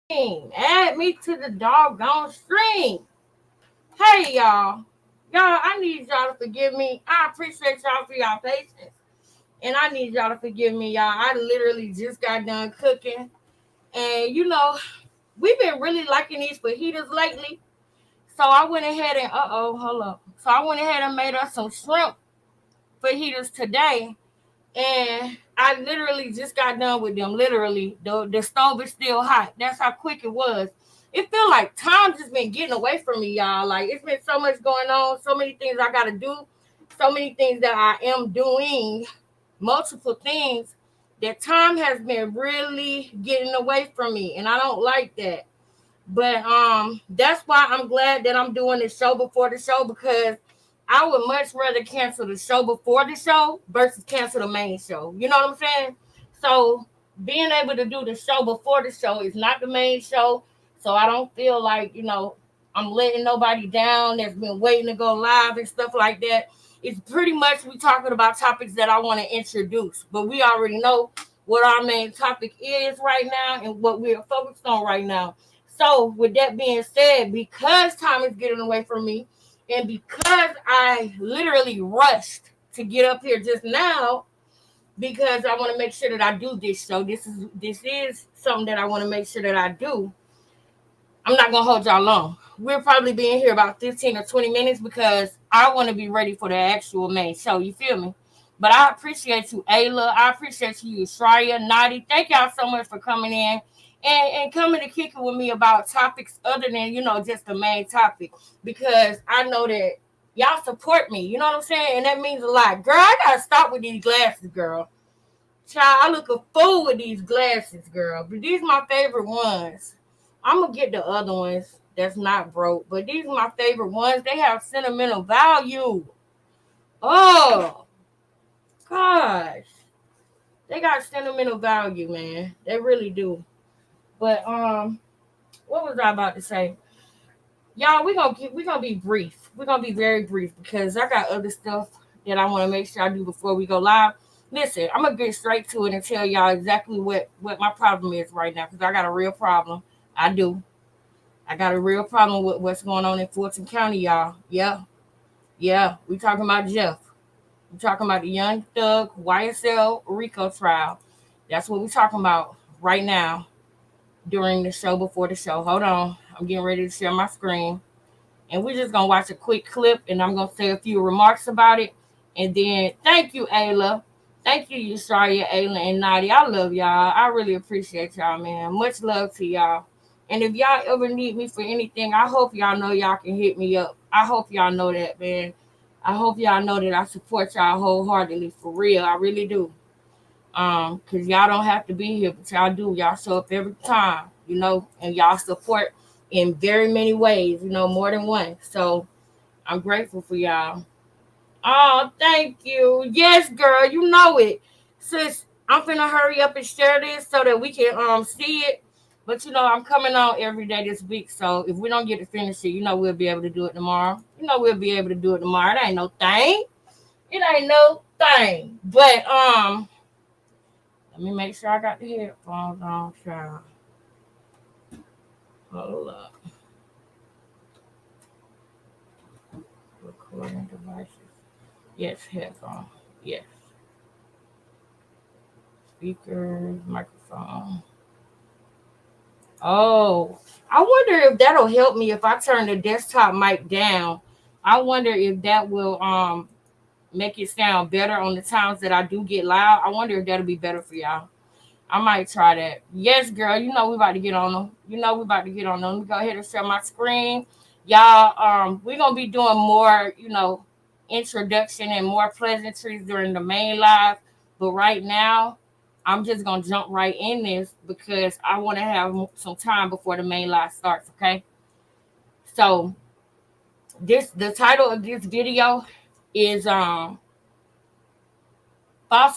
Add me to the doggone stream. Hey, y'all. Y'all, I need y'all to forgive me. I appreciate y'all for y'all patience. And I need y'all to forgive me, y'all. I literally just got done cooking. And, we've been really liking these fajitas lately. So I went ahead and, hold up. So I went ahead and made us some shrimp fajitas today. And I literally just got done with them. Literally, the stove is still hot. That's how quick it was. It feel like time just been getting away from me, y'all. Like it's been so much going on, so many things I gotta do, so many things that I am doing, multiple things. That time has been really getting away from me, and I don't like that. But that's why I'm glad that I'm doing the show before the show because I would much rather cancel the show before the show versus cancel the main show. You know what I'm saying? So being able to do the show before the show is not the main show. So I don't feel like, I'm letting nobody down that's been waiting to go live and stuff like that. It's pretty much we talking about topics that I want to introduce. But we already know what our main topic is right now and what we're focused on right now. So with that being said, because time is getting away from me, and because I literally rushed to get up here just now, because I want to make sure that I do this show. This is something that I want to make sure that I do. I'm not gonna hold y'all long. We'll probably be in here about 15 or 20 minutes because I want to be ready for the actual main show. You feel me? But I appreciate you, Ayla. I appreciate you, Shreya, Nadi. Thank y'all so much for coming in and coming to kick it with me about topics other than, just the main topic. Because I know that y'all support me. You know what I'm saying? And that means a lot. Girl, I gotta stop with these glasses, girl. Child, I look a fool with these glasses, girl. But these my favorite ones. I'm gonna get the other ones that's not broke. But these are my favorite ones. They have sentimental value. Oh gosh. They got sentimental value, man. They really do. But what was I about to say? Y'all, we're gonna be brief. We're gonna be very brief because I got other stuff that I want to make sure I do before we go live. Listen, I'm gonna get straight to it and tell y'all exactly what my problem is right now because I got a real problem. I do. I got a real problem with what's going on in Fulton County, y'all. Yeah, yeah. We talking about Jeff. We talking about the Young Thug YSL Rico trial. That's what we talking about right now during the show before the show. Hold on. I'm getting ready to share my screen. And we're just gonna watch a quick clip and I'm gonna say a few remarks about it. And then thank you, Ayla. Thank you, Yusharia, Ayla, and Nadia. I love y'all. I really appreciate y'all, man. Much love to y'all. And if y'all ever need me for anything, I hope y'all know y'all can hit me up. I hope y'all know that, man. I hope y'all know that I support y'all wholeheartedly for real. I really do. Cause y'all don't have to be here, but y'all do. Y'all show up every time, and y'all support in very many ways, more than one. So I'm grateful for y'all. Oh, thank you. Yes, girl, you know it. Sis, I'm finna hurry up and share this so that we can see it. But I'm coming on every day this week. So if we don't get to finish it, we'll be able to do it tomorrow. We'll be able to do it tomorrow. It ain't no thing. It ain't no thing. But let me make sure I got the headphones on, child. Hold up. Recording devices. Yes, headphone. Yes. Speakers, microphone. Oh, I wonder if that'll help me if I turn the desktop mic down. I wonder if that will make it sound better on the times that I do get loud. I wonder if that'll be better for y'all. I might try that. Yes, girl. We about to get on them. We about to get on them. Let me go ahead and share my screen. Y'all, we're gonna be doing more, introduction and more pleasantries during the main live. But right now, I'm just gonna jump right in this because I want to have some time before the main live starts, okay? So the title of this video is false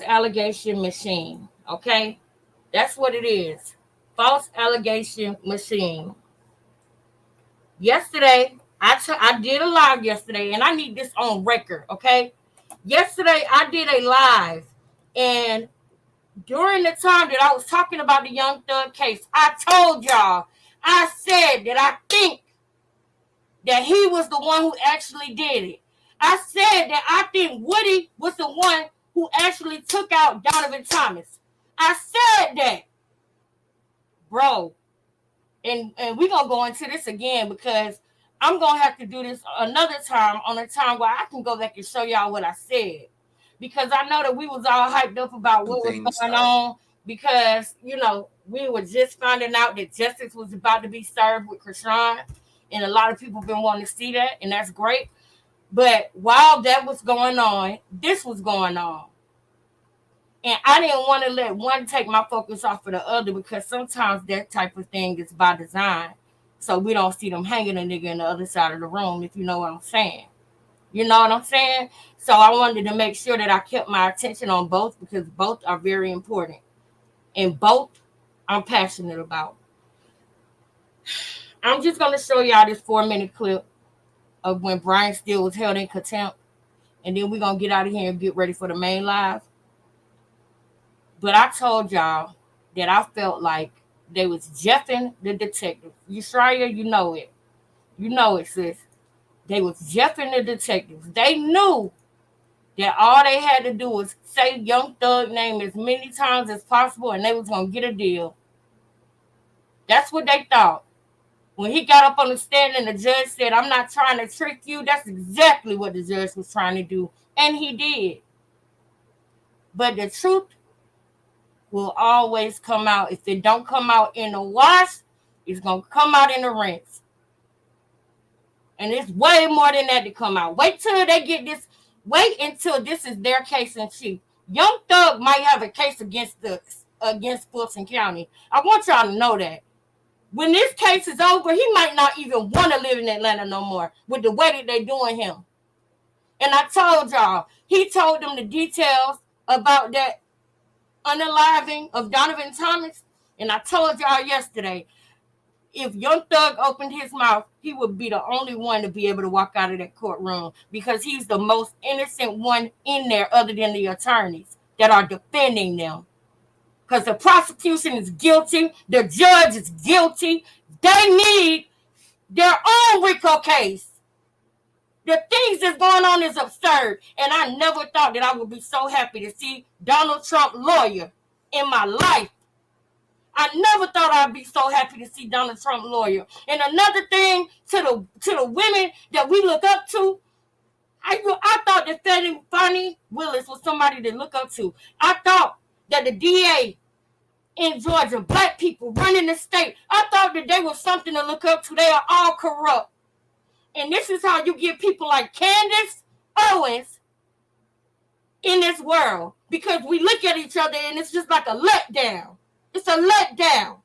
allegation machine. Okay. That's what it is. False allegation machine. Yesterday, I did a live yesterday, and I need this on record, okay? Yesterday, I did a live, and during the time that I was talking about the Young Thug case, I told y'all I said that I think that he was the one who actually did it. I said that I think Woody was the one who actually took out Donovan Thomas. I said that, bro. And we're going to go into this again because I'm going to have to do this another time on a time where I can go back and show y'all what I said. Because I know that we was all hyped up about what was going on because, you know, we were just finding out that justice was about to be served with Krishan. And a lot of people been wanting to see that, and that's great. But while that was going on, this was going on. And I didn't want to let one take my focus off of the other because sometimes that type of thing is by design. So we don't see them hanging a nigga in the other side of the room, if you know what I'm saying. You know what I'm saying? So I wanted to make sure that I kept my attention on both because both are very important. And both I'm passionate about. I'm just going to show y'all this 4-minute clip of when Brian Steele was held in contempt. And then we're going to get out of here and get ready for the main live. But I told y'all that I felt like they was jeffing the detective. Yushraya, you know it. You know it, sis. They was jeffing the detectives. They knew that all they had to do was say Young Thug name as many times as possible and they was going to get a deal. That's what they thought. When he got up on the stand and the judge said, I'm not trying to trick you, that's exactly what the judge was trying to do. And he did. But the truth will always come out. If it don't come out in the wash, it's going to come out in the rinse. And it's way more than that to come out. Wait till they get this. Wait until this is their case in chief. Young Thug might have a case against Fulton County. I want y'all to know that. When this case is over, he might not even want to live in Atlanta no more with the way that they're doing him. And I told y'all, he told them the details about that unaliving of Donovan Thomas. And I told y'all yesterday, if Young Thug opened his mouth, he would be the only one to be able to walk out of that courtroom because he's the most innocent one in there other than the attorneys that are defending them. Because the prosecution is guilty, the judge is guilty. They need their own RICO case. The things that's going on is absurd. And I never thought that I would be so happy to see Donald Trump lawyer in my life. I never thought I'd be so happy to see Donald Trump lawyer. And another thing to the women that we look up to, I thought that Fannie Willis was somebody to look up to. I thought that the DA in Georgia, black people running the state, I thought that they were something to look up to. They are all corrupt. And this is how you get people like Candace Owens in this world. Because we look at each other and it's just like a letdown. It's a letdown.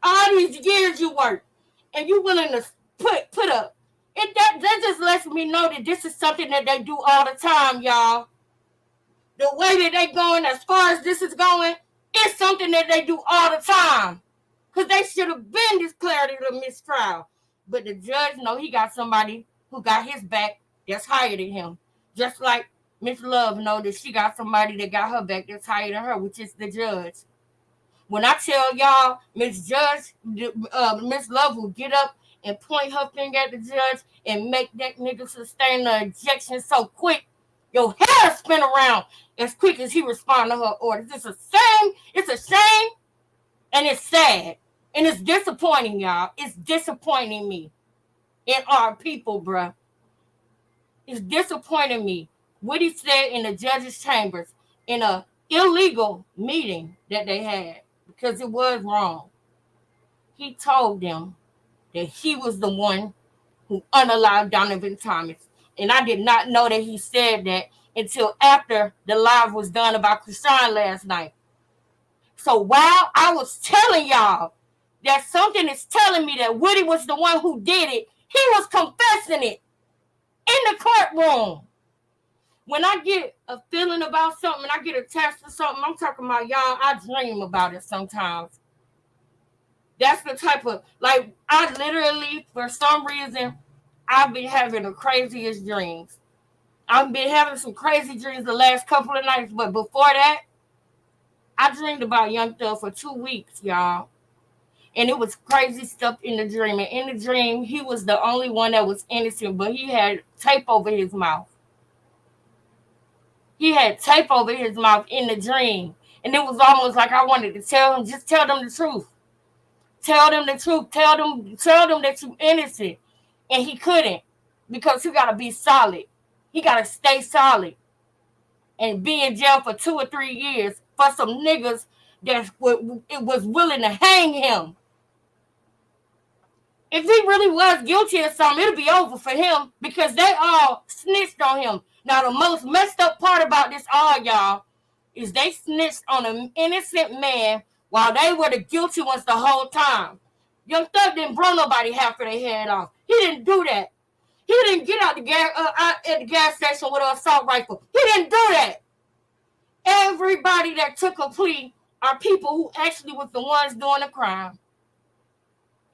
All these years you work and you willing to put up. And that just lets me know that this is something that they do all the time, y'all. The way that they going as far as this is going, it's something that they do all the time. Because they should have been declared a mistrial. But the judge know he got somebody who got his back that's higher than him. Just like MS.LOVE know that she got somebody that got her back that's higher than her, which is the judge. When I tell y'all, MS.LOVE will get up and point her finger at the judge and make that nigga sustain the ejection so quick, your hair spin around as quick as he respond to her orders. It's a shame, and it's sad. And it's disappointing, y'all. It's disappointing me in our people, bruh. It's disappointing me. What he said in the judge's chambers in a illegal meeting that they had, because it was wrong. He told them that he was the one who unalived Donovan Thomas. And I did not know that he said that until after the live was done about Krishan last night. So while I was telling y'all that something is telling me that Woody was the one who did it, he was confessing it in the courtroom. When I get a feeling about something, I get attached to something, I'm talking about, y'all, I dream about it sometimes. That's the type of, like, I literally, for some reason, I've been having the craziest dreams. I've been having some crazy dreams the last couple of nights, but before that, I dreamed about Young Thug for 2 weeks, y'all. And it was crazy stuff in the dream. And in the dream, he was the only one that was innocent, but he had tape over his mouth. He had tape over his mouth in the dream. And it was almost like I wanted to tell him, just tell them the truth. Tell them the truth. Tell them that you're innocent. And he couldn't, because he got to be solid. He got to stay solid and be in jail for 2 or 3 years for some niggas that was willing to hang him. If he really was guilty of something, it'll be over for him, because they all snitched on him. Now, the most messed up part about this all, y'all, is they snitched on an innocent man while they were the guilty ones the whole time. Young Thug didn't blow nobody half of their head off. He didn't do that. He didn't get out at the gas station with an assault rifle. He didn't do that. Everybody that took a plea are people who actually was the ones doing the crime.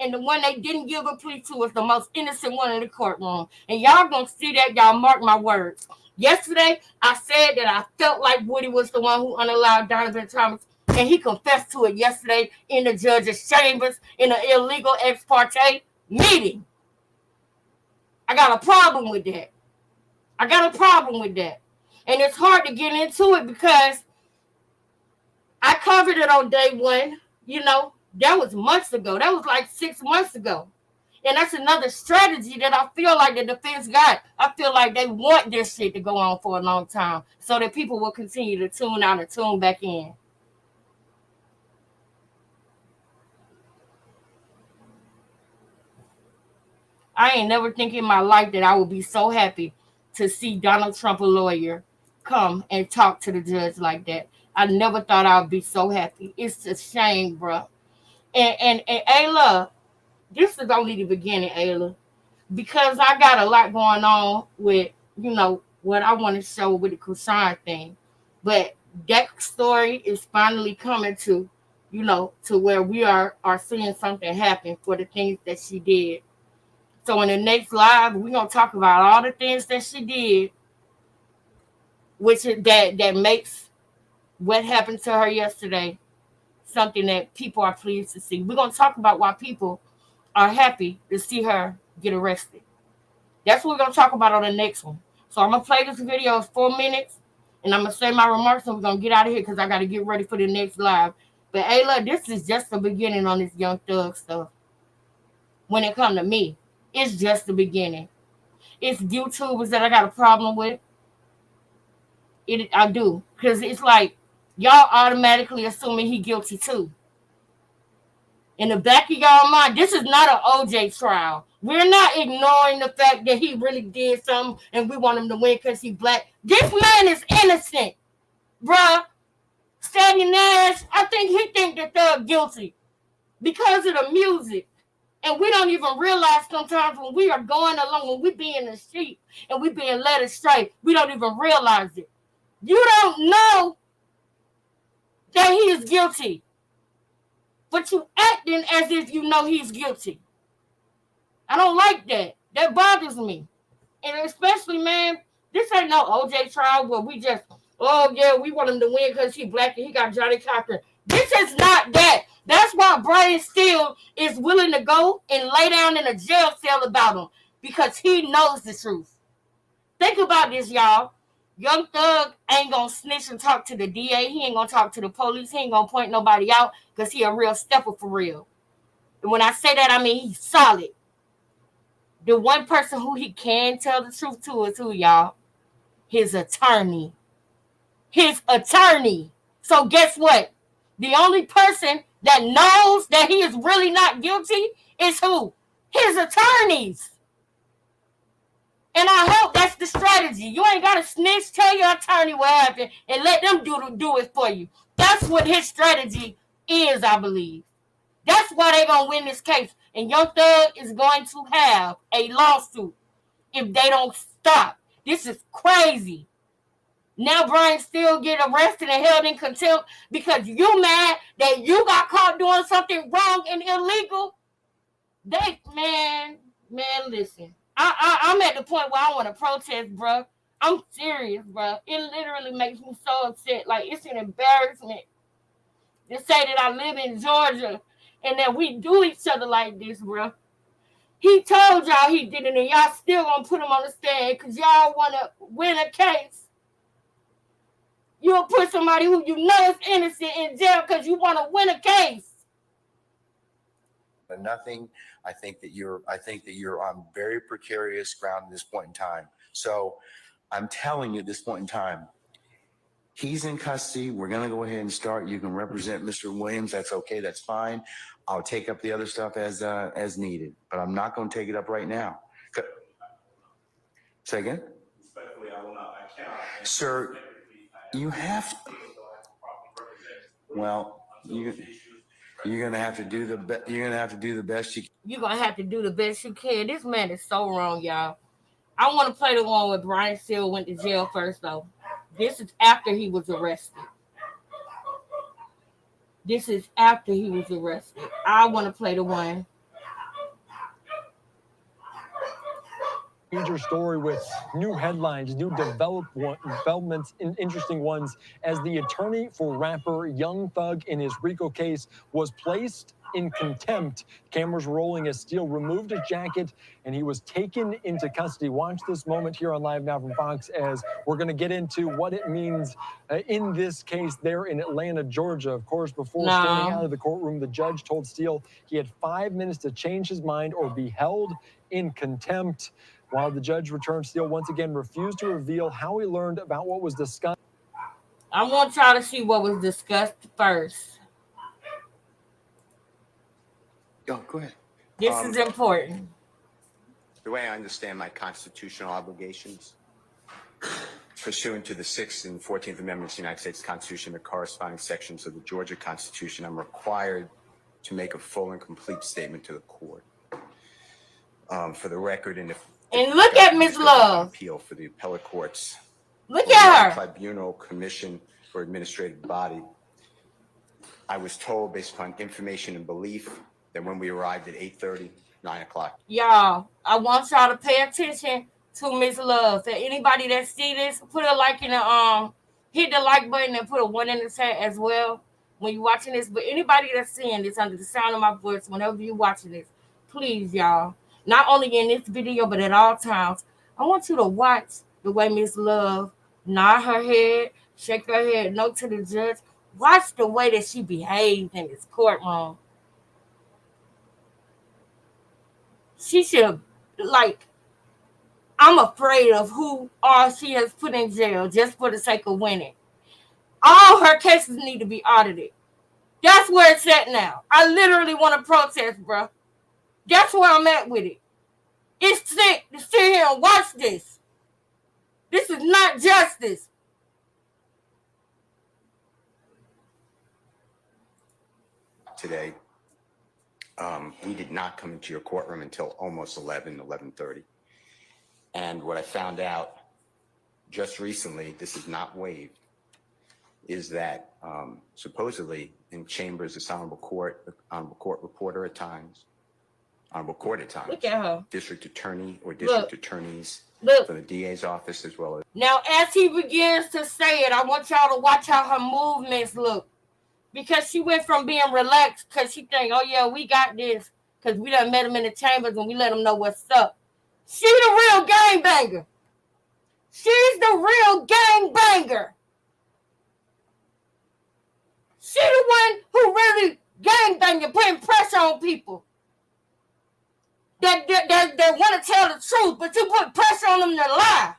And the one they didn't give a plea to was the most innocent one in the courtroom. And y'all gonna see that, y'all mark my words. Yesterday, I said that I felt like Woody was the one who unallowed Donovan Thomas, and he confessed to it yesterday in the judge's chambers in an illegal ex parte meeting. I got a problem with that. And it's hard to get into it because I covered it on day one, that was months ago. That was like 6 months ago. And that's another strategy that I feel like the defense got. I feel like they want this shit to go on for a long time so that people will continue to tune out and tune back in. I ain't never think in my life that I would be so happy to see Donald Trump, a lawyer, come and talk to the judge like that. I never thought I would be so happy. It's a shame, bro. And Ayla, this is only the beginning, Ayla, because I got a lot going on with, what I want to show with the Krishan thing. But that story is finally coming to, to where we are seeing something happen for the things that she did. So in the next live, we're going to talk about all the things that she did, which is that makes what happened to her yesterday something that people are pleased to see. We're going to talk about why people are happy to see her get arrested. That's what we're going to talk about on the next one. So I'm going to play this video. It's 4 minutes, and I'm going to say my remarks, and we're going to get out of here because I got to get ready for the next live. But, Ayla, this is just the beginning on this Young Thug stuff. When it comes to me, it's just the beginning. It's YouTubers that I got a problem with. I do. Because it's like, y'all automatically assuming he guilty too. In the back of y'all mind, this is not an OJ trial. We're not ignoring the fact that he really did something and we want him to win because he's black. This man is innocent, bruh. Sadie Nash, I think he think that they're guilty because of the music. And we don't even realize sometimes when we are going along, when we being the sheep and we being led astray, we don't even realize it. You don't know that he is guilty, but you acting as if you know he's guilty. I don't like that. That bothers me. And especially, man, this ain't no OJ trial where we just, oh yeah, we want him to win because he's black and he got Johnny Cochran. This is not that. That's why Brian Steele is willing to go and lay down in a jail cell about him, because he knows the truth. Think about this, y'all. Young Thug ain't gonna snitch and talk to the DA. He ain't gonna talk to the police. He ain't gonna point nobody out because he a real stepper for real. And when I say that, I mean he's solid. The one person who he can tell the truth to is who, y'all? His attorney. His attorney. So guess what? The only person that knows that he is really not guilty is who? His attorneys. And I hope that's the strategy. You ain't got to snitch, tell your attorney what happened, and let them do it for you. That's what his strategy is, I believe. That's why they're going to win this case. And Young Thug is going to have a lawsuit if they don't stop. This is crazy. Now Brian Steele get arrested and held in contempt because you mad that you got caught doing something wrong and illegal. Man, listen. I'm at the point where I want to protest, bro. I'm serious, bro. It literally makes me so upset. Like, it's an embarrassment to say that I live in Georgia and that we do each other like this, bro. He told y'all he did it, and y'all still gonna put him on the stand because y'all want to win a case. You'll put somebody who you know is innocent in jail because you want to win a case. But nothing. I think that you're on very precarious ground at this point in time. So I'm telling you at this point in time, he's in custody. We're going to go ahead and start. You can represent Mr. Williams. That's okay. That's fine. I'll take up the other stuff as needed, but I'm not going to take it up right now. Say again? Respectfully, I will not. I cannot. Sir, you have to. Well, you're going to have to do the best. You're going to have to do the best you can. You're going to have to do the best you can. This man is so wrong, y'all. I want to play the one where Brian Steele went to jail first, though. This is after he was arrested. I want to play the one. Major story with new headlines, new developments, interesting ones, as the attorney for rapper Young Thug in his RICO case was placed in contempt. Cameras rolling as Steele removed his jacket and he was taken into custody. Watch this moment here on Live Now from Fox as we're going to get into what it means in this case there in Atlanta, Georgia. Of course, before standing out of the courtroom, the judge told Steele he had 5 minutes to change his mind or be held in contempt. While the judge returned, Steele once again refused to reveal how he learned about what was discussed. I want y'all to see what was discussed first. Go ahead. This is important. The way I understand my constitutional obligations, pursuant to the 6th and 14th Amendments of the United States Constitution, the corresponding sections of the Georgia Constitution, I'm required to make a full and complete statement to the court. For the record, and look at Ms. Love. Appeal for the appellate courts. Look at her. Tribunal, commission, or administrative body. I was told, based upon information and belief, that when we arrived at 8:30, 9 o'clock. Y'all, I want y'all to pay attention to Ms. Love. So anybody that see this, put a like in the hit the like button and put a 1 in the chat as well when you're watching this. But anybody that's seeing this under the sound of my voice, whenever you're watching this, please, y'all, not only in this video, but at all times, I want you to watch the way Ms. Love nod her head, shake her head, no to the judge. Watch the way that she behaved in this courtroom. She should, I'm afraid of who all she has put in jail just for the sake of winning. All her cases need to be audited. That's where it's at now. I literally want to protest, bro. That's where I'm at with it. It's sick to sit here and watch this. This is not justice. Today, we did not come into your courtroom until almost 11:30. And what I found out just recently, this is not waived, is that supposedly in chambers, this honorable court reporter at times, honorable court at times, look at her. District attorney or district attorneys from the DA's office as well as. Now, as he begins to say it, I want y'all to watch how her movements look. Because she went from being relaxed because she think, oh, yeah, we got this. Because we done met him in the chambers and we let him know what's up. She the real gangbanger. She's the real gangbanger. She the one who really gangbanging, putting pressure on people. That want to tell the truth, but you put pressure on them to lie.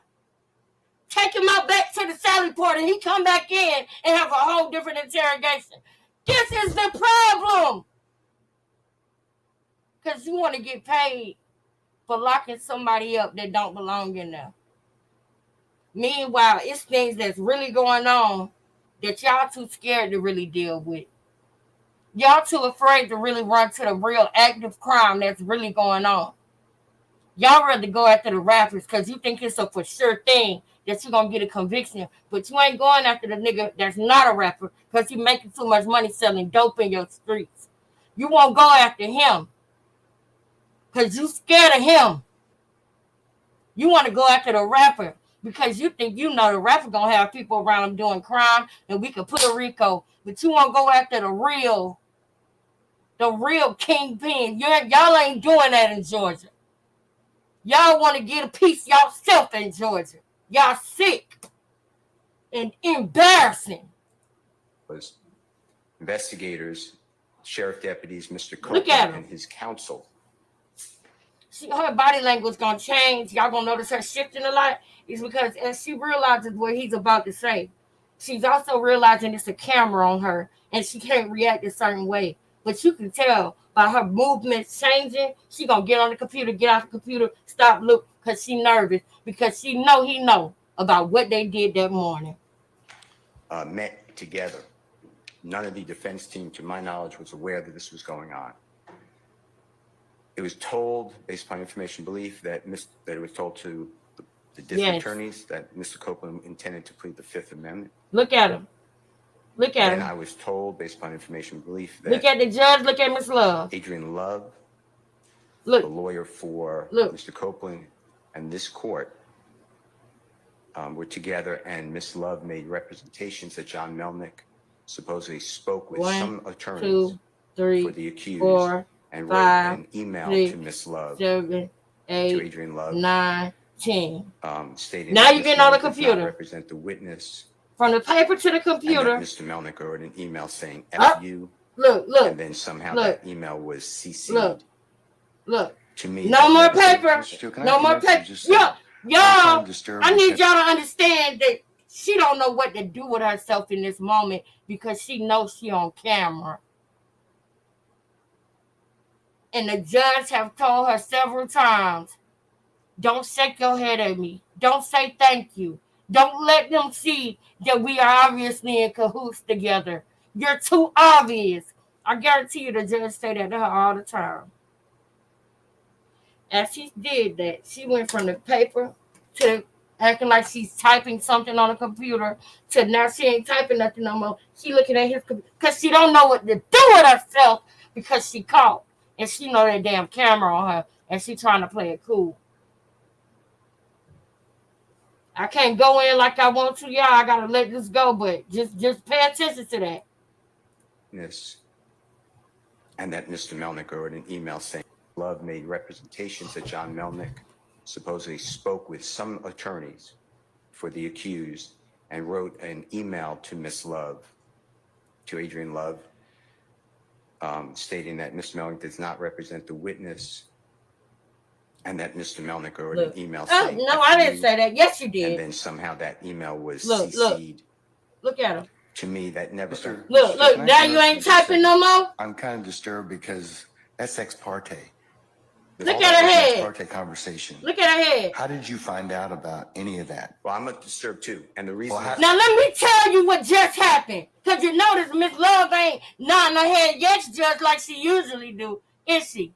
Take him out back to the Sally Port and he come back in and have a whole different interrogation. This is the problem. Because you want to get paid for locking somebody up that don't belong in there. Meanwhile, it's things that's really going on that y'all too scared to really deal with. Y'all too afraid to really run to the real active crime that's really going on. Y'all rather go after the rappers because you think it's a for sure thing that you're going to get a conviction. But you ain't going after the nigga that's not a rapper because he's making too much money selling dope in your streets. You won't go after him because you scared of him. You want to go after the rapper because you think you know the rapper going to have people around him doing crime and we can put a RICO. But you won't go after the real the real kingpin. Y'all ain't doing that in Georgia. Y'all want to get a piece y'allself in Georgia. Y'all sick and embarrassing. Was investigators, sheriff deputies, Mr. Look at Copeland him. and his counsel. Her body language gonna change. Y'all gonna notice her shifting a lot. It's because as she realizes what he's about to say, she's also realizing it's a camera on her and she can't react a certain way. But you can tell by her movements changing, she gonna get on the computer, get off the computer, stop, look, because she nervous, because she know he know about what they did that morning. Met together. None of the defense team, to my knowledge, was aware that this was going on. It was told, based upon information belief, that it was told to the district attorneys that Mr. Copeland intended to plead the Fifth Amendment. Look at him. Look at him. And I was told, based upon information belief, that look at the judge. Look at Ms. Love. Adrian Love, look, the lawyer for Mr. Copeland, and this court were together, and Ms. Love made representations that John Melnick supposedly spoke with some attorneys for the accused, 4, and 5, wrote an email 6, to Ms. Love, 7, 8, to Adrian Love, 9, 10. Stating now you're getting on the computer. Represent the witness from the paper to the computer. And Mr. Melnick wrote an email saying "F you." Look, and then somehow that email was CC'd. Look. To me, no more paper. No more paper. Y'all, I need y'all to understand that she don't know what to do with herself in this moment because she knows she on camera. And the judge have told her several times, don't shake your head at me. Don't say thank you. Don't let them see that we are obviously in cahoots together. You're too obvious. I guarantee you the judge say that to her all the time. As she did that, she went from the paper to acting like she's typing something on a computer to now she ain't typing nothing no more. She looking at his computer because she don't know what to do with herself because she caught. And she know that damn camera on her and she trying to play it cool. I can't go in like I want to, y'all. I gotta let this go, but just pay attention to that. Yes. And that Mr. Melnick wrote an email saying Love made representations that John Melnick supposedly spoke with some attorneys for the accused and wrote an email to Miss Love, to Adrian Love, stating that Mr. Melnick does not represent the witness, and that Mr. Melnick wrote an email saying, no, I didn't say that. Yes, you did. And then somehow that email was CC'd. Look at him. To me, that never... Look, now you ain't typing no more? I'm kind of disturbed because that's ex parte. Look at her head. Ex parte conversation. Look at her head. How did you find out about any of that? Well, I'm disturbed too. And the reason... Now, let me tell you what just happened. Because you notice Miss Love ain't nodding her head yes, Judge, like she usually do, is she?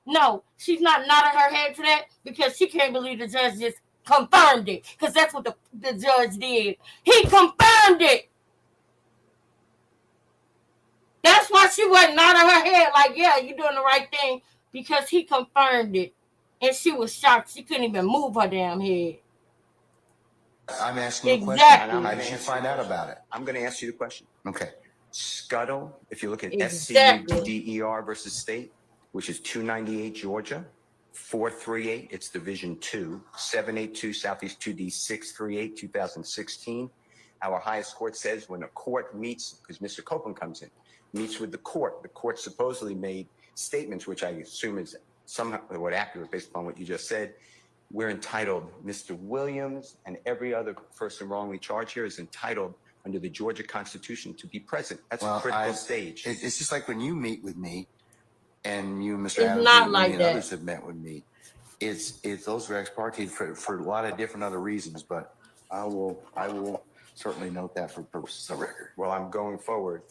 No, she's not nodding her head to that because she can't believe the judge just confirmed it. Because that's what the judge did. He confirmed it. That's why she wasn't nodding her head like, yeah, you're doing the right thing. Because he confirmed it. And she was shocked. She couldn't even move her damn head. I'm asking you a question. How did you find out about it? I'm going to ask you the question. Okay. Scuttle, if you look at SCUDER versus state, which is 298 Georgia, 438, it's Division 2, 782 Southeast 2D 638, 2016. Our highest court says when a court meets, because Mr. Copeland comes in, meets with the court supposedly made statements, which I assume is somewhat accurate based upon what you just said. We're entitled, Mr. Williams and every other person wrongly charged here is entitled under the Georgia Constitution to be present. That's a critical stage. It's just like when you meet with me and you, Mr. Adams, not like and that. Others have met with me. It's those are ex parte for a lot of different other reasons, but I will certainly note that for purposes of record. Well, I'm going forward.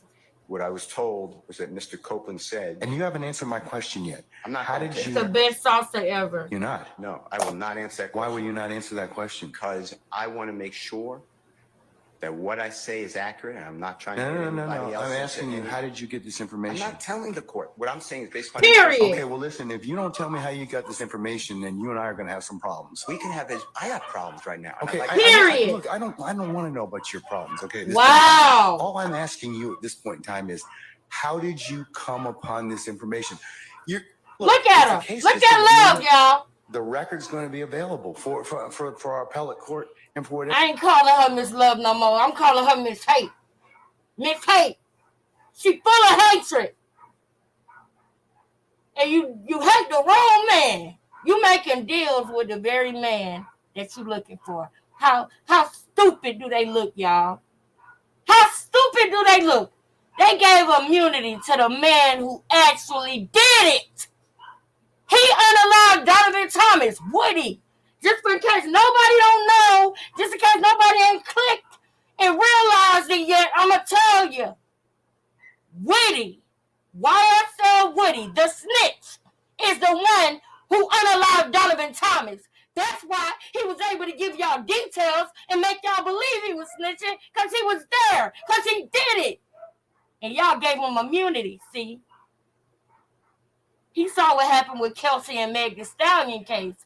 What I was told was that Mr. Copeland said... And you haven't answered my question yet. I'm not... How did you... It's the best salsa ever. You're not? No, I will not answer that question. Why will you not answer that question? Because I want to make sure that what I say is accurate, and I'm not trying to... No. I'm asking you, how did you get this information? I'm not telling the court. What I'm saying is based on... Period. Okay, well, listen, if you don't tell me how you got this information, then you and I are going to have some problems. We can have... I have problems right now. Okay, Period. Look, I don't want to know about your problems, okay? Wow. All I'm asking you at this point in time is, How did you come upon this information? Look at her. Look at Love, y'all. The record's going to be available for our appellate court and for whatever. I ain't calling her Miss Love no more. I'm calling her Miss Hate. Miss Hate. She full of hatred. And you hate the wrong man. You making deals with the very man that you looking for. How stupid do they look, y'all? How stupid do they look? They gave immunity to the man who actually did it. He unalive Donovan Thomas, Woody. Just in case nobody don't know, just in case nobody ain't clicked and realized it yet, I'ma tell you. Woody, YSL Woody, the snitch, is the one who unalived Donovan Thomas. That's why he was able to give y'all details and make y'all believe he was snitching, because he was there, because he did it. And y'all gave him immunity, see? He saw what happened with Kelsey and Meg Thee Stallion case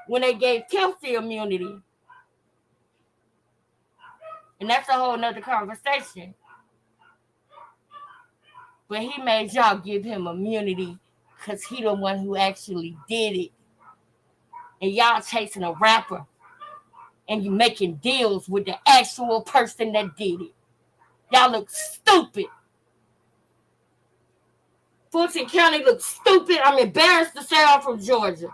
when they gave Kelsey immunity. And that's a whole nother conversation. But he made y'all give him immunity because he the one who actually did it. And y'all chasing a rapper. And you making deals with the actual person that did it. Y'all look stupid. Fulton County looks stupid. I'm embarrassed to say I'm from Georgia.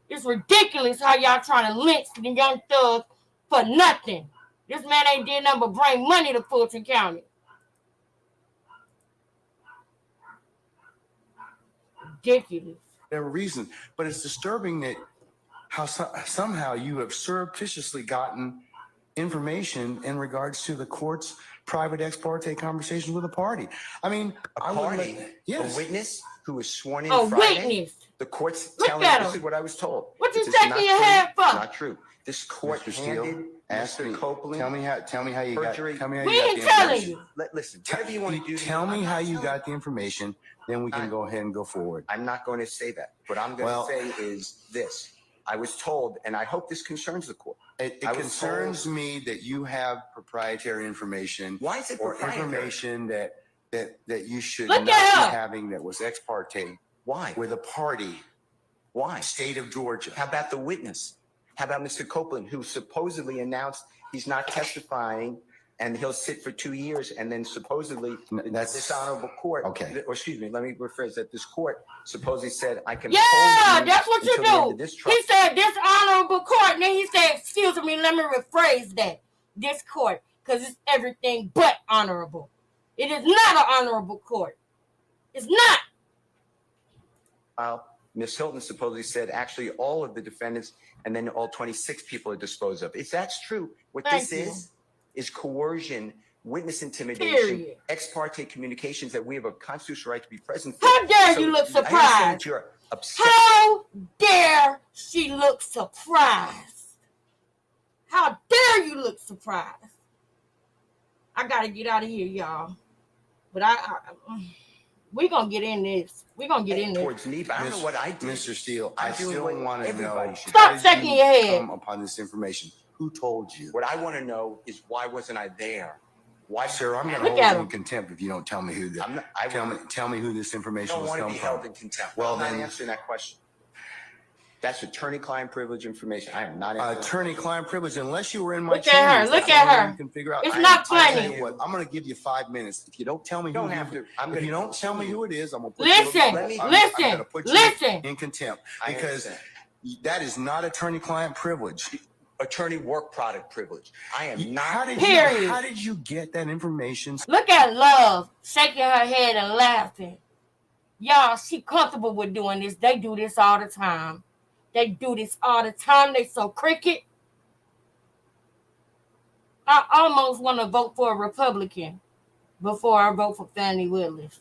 It's ridiculous how y'all trying to lynch the young thugs for nothing. This man ain't did nothing but bring money to Fulton County. Ridiculous. Whatever reason. But it's disturbing that how somehow you have surreptitiously gotten information in regards to the court's private ex parte conversations with a party. I mean, a witness who was sworn in a Friday. Witness. The court's Look telling at this him. is what I was told. What you This is shaking not your true. head for? Not true. This court Mr. Steele, handed ask Mr. me. Copeland. Tell me how you got. perjury. Tell me how We you got ain't the telling information. you. Listen, whatever you want to do. Tell me I'm how not you telling got the information. Then we can go ahead and go forward. I'm not going to say that. What I'm going to say is this. I was told, and I hope this concerns the court. It concerns me that you have proprietary information. Why is it or proprietary? Information that you should Look not at be her. having that was ex parte. Why? With a party. Why? State of Georgia. How about the witness? How about Mr. Copeland, who supposedly announced he's not testifying and he'll sit for 2 years, and then supposedly this honorable court, or excuse me, let me rephrase that. This court supposedly said, I can hold you that's what you until the end do. of this trial. He said this honorable court, and then he said, excuse me, let me rephrase that. This court, because it's everything but honorable. It is not an honorable court. It's not. Ms. Hilton supposedly said actually all of the defendants and then all 26 people are disposed of. If that's true, what Thank this is coercion, witness intimidation, Period. ex parte communications that we have a constitutional right to be present for. How dare So you look I understand surprised? that you're upset. How dare she look surprised? How dare you look surprised? I gotta get out of here, y'all. But we're gonna get in this. We're gonna get in this. Towards me, but I don't know what I did. Mr. Steele, I'm I doing still what want to everybody know. should Stop how did shaking you your head. Come upon this information. Who told you? What I want to know is why wasn't I there? Why, Sir, I'm going to Look hold at you him. in contempt if you don't tell me who the. I'm not, Tell me who this I information don't was want to come be from. held in contempt. Well, I'm not then- answering that question. That's attorney-client privilege information. I am not answering. Attorney-client privilege, unless you were in my Look at her. chambers, Look that's at the only way her. you can figure out. It's I not tell funny. you what, I'm going to give you 5 minutes. If you don't tell me You don't have to. if you don't tell me who it is, I'm going to put Listen, you. I'm listen, gonna put you listen. in contempt I because understand. that is not attorney-client privilege. Attorney work product privilege. I am not. Period. How did you get that information? Look at Love shaking her head and laughing. Y'all, she comfortable with doing this. They do this all the time. They do this all the time. They so cricket. I almost want to vote for a Republican before I vote for Fannie Willis.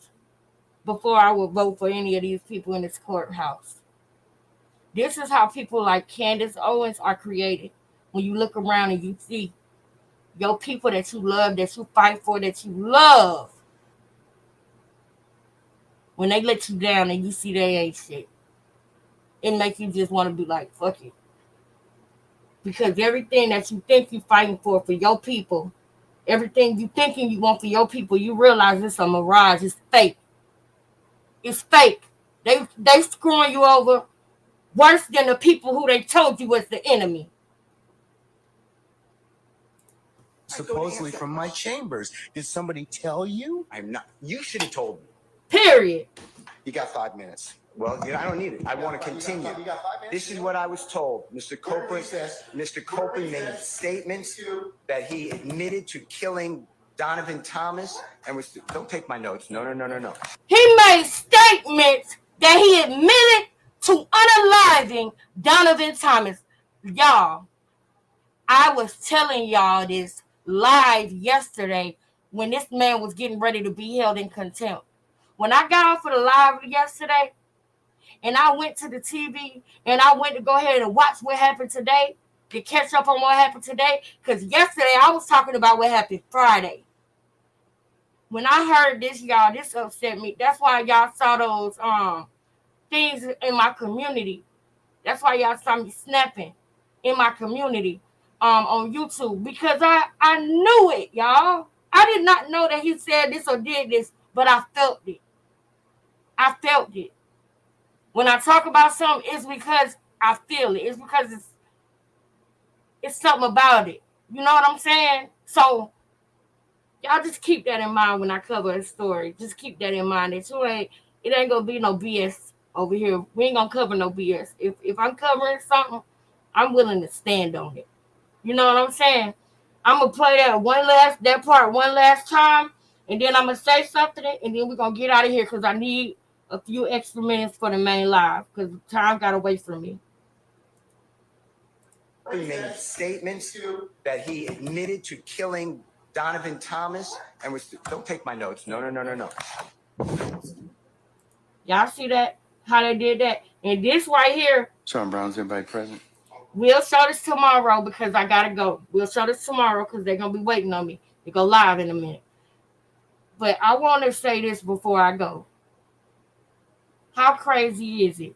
Before I would vote for any of these people in this courthouse. This is how people like Candace Owens are created. When you look around and you see your people that you love, that you fight for, that you love. When they let you down and you see they ain't shit, it makes you just want to be like, fuck it. Because everything that you think you're fighting for your people, everything you thinking you want for your people, you realize it's a mirage, it's fake. is fake. They screwing you over worse than the people who they told you was the enemy. Supposedly from my chambers. Did somebody tell you? I'm not. You should have told me. Period. You got 5 minutes. Well, I don't need it. I want to continue. This is what I was told. Mr. Copeland made statements that he admitted to killing Donovan Thomas and was. Don't take my notes. No. He made statements that he admitted to unaliving Donovan Thomas. Y'all, I was telling y'all this live yesterday when this man was getting ready to be held in contempt. When I got off of the live yesterday and I went to the TV and I went to go ahead and watch what happened today, to catch up on what happened today, because yesterday I was talking about what happened Friday. When I heard this, y'all, this upset me. That's why y'all saw those things in my community. That's why y'all saw me snapping in my community on YouTube, because I knew it, y'all. I did not know that he said this or did this, but I felt it. I felt it. When I talk about something, it's because I feel it. It's because it's something about it. You know what I'm saying? So y'all just keep that in mind when I cover a story. Just keep that in mind. It ain't gonna be no BS over here. We ain't gonna cover no BS. If I'm covering something, I'm willing to stand on it. You know what I'm saying? I'm gonna play that part one last time, and then I'm gonna say something, and then we're gonna get out of here because I need a few extra minutes for the main live because time got away from me. He made statements that he admitted to killing Donovan Thomas and was. Don't take my notes. No. Y'all see that? How they did that? And this right here. Sean Brown's everybody present. We'll show this tomorrow because I gotta go. We'll show this tomorrow because they're gonna be waiting on me to go live in a minute. But I want to say this before I go. How crazy is it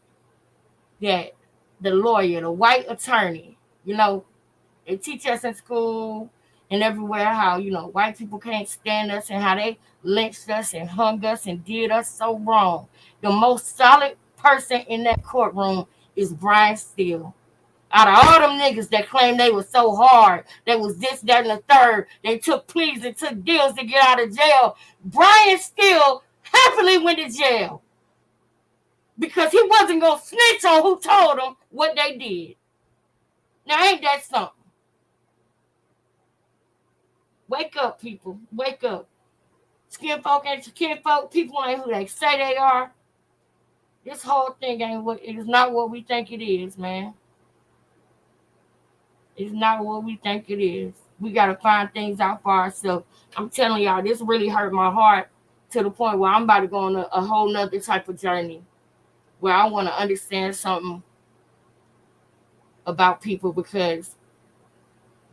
that the lawyer, the white attorney, they teach us in school and everywhere how, white people can't stand us and how they lynched us and hung us and did us so wrong. The most solid person in that courtroom is Brian Steele. Out of all them niggas that claim they was so hard, they was this, that, and the third, they took pleas and took deals to get out of jail, Brian Steele happily went to jail because he wasn't going to snitch on who told him what they did. Now, ain't that something? Wake up, people. Wake up. Skin folk ain't skin folk. People ain't who they say they are. This whole thing it is not what we think it is, man. It's not what we think it is. We got to find things out for ourselves. I'm telling y'all, this really hurt my heart to the point where I'm about to go on a whole nother type of journey where I want to understand something about people because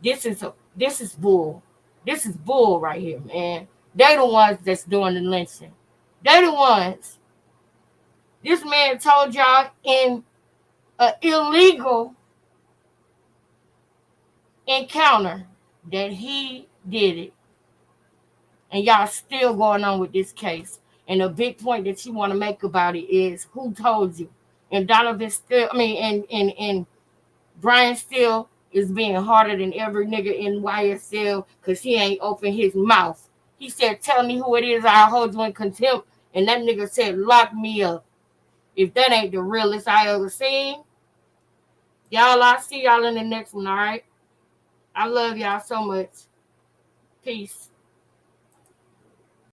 this is bull. This is bull right here, man. They the ones that's doing the lynching. They the ones. This man told y'all in an illegal encounter that he did it. And y'all still going on with this case. And the big point that you want to make about it is who told you. And Donovan Steele, and Brian Steele is being harder than every nigga in YSL because he ain't opened his mouth. He said, tell me who it is, I'll hold you in contempt. And that nigga said, lock me up. If that ain't the realest I ever seen, y'all, I'll see y'all in the next one, all right? I love y'all so much. Peace.